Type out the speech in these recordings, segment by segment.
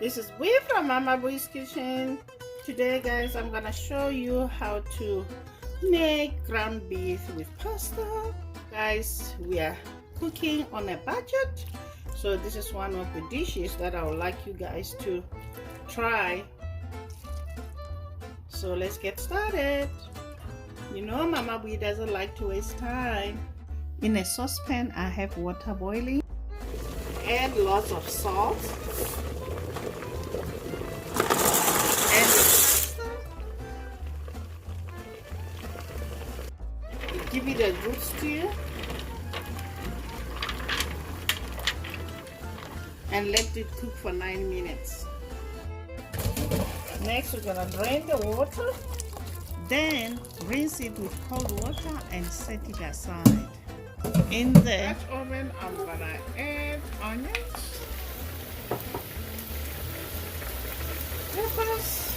This is Wee from Mama Boy's Kitchen. Today guys, I'm gonna show you how to make ground beef with pasta. Guys, we are cooking on a budget, so this is one of the dishes that I would like you guys to try. So let's get started. You know Mama Boy doesn't like to waste time. In a saucepan I have water boiling. Add lots of salt. Add the pasta. Give it a good stir. And let it cook for 9 minutes. Next, we're gonna drain the water. Then rinse it with cold water and set it aside. In the Dutch oven, I'm gonna add onions, peppers,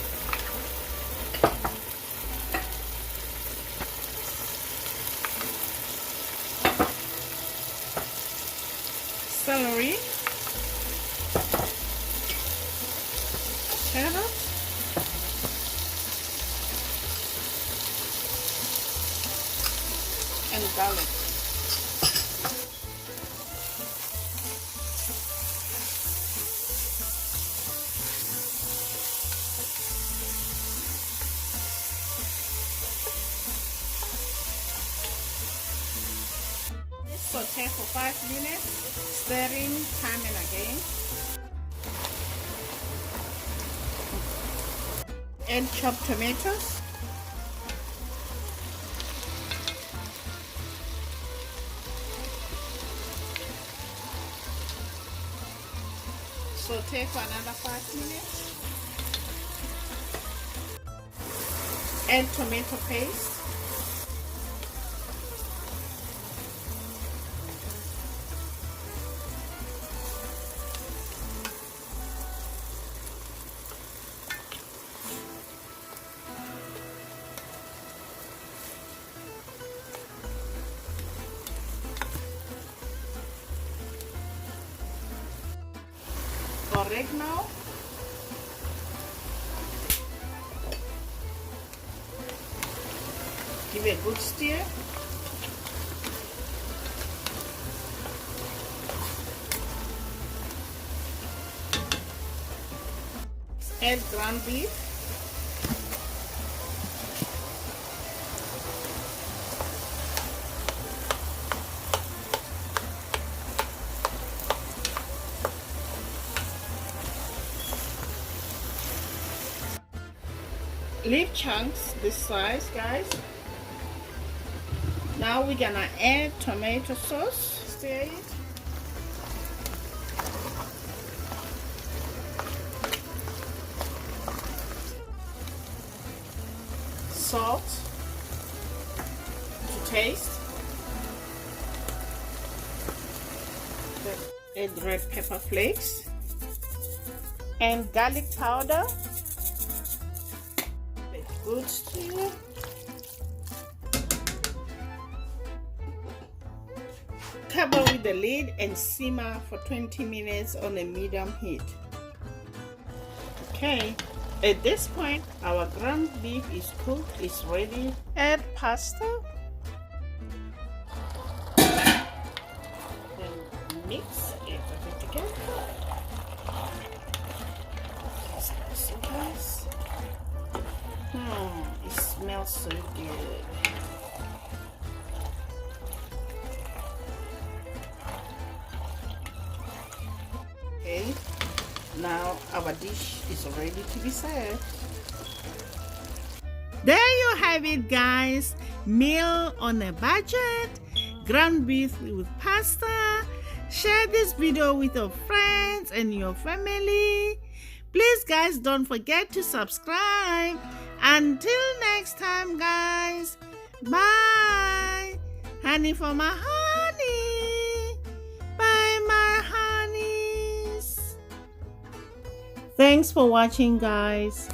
celery, carrots, and garlic. Saute for 5 minutes, stirring time and again. And chopped tomatoes. Saute for another 5 minutes. Add tomato paste. Oregano, give it a good stir. Add ground beef. Leave chunks this size, guys. Now we're gonna add tomato sauce. Stir it. Salt to taste. Add red pepper flakes and garlic powder. Good stir. Cover with the lid and simmer for 20 minutes on a medium heat. Okay, at this point our ground beef is cooked, it's ready. Add pasta. Then mix everything together. It smells so good. Okay, now our dish is ready to be served. There you have it, guys. Meal on a budget, ground beef with pasta. Share this video with your friends and your family. Please guys, don't forget to subscribe. Until next time guys, bye. Honey for my honey, bye my honeys. Thanks for watching guys.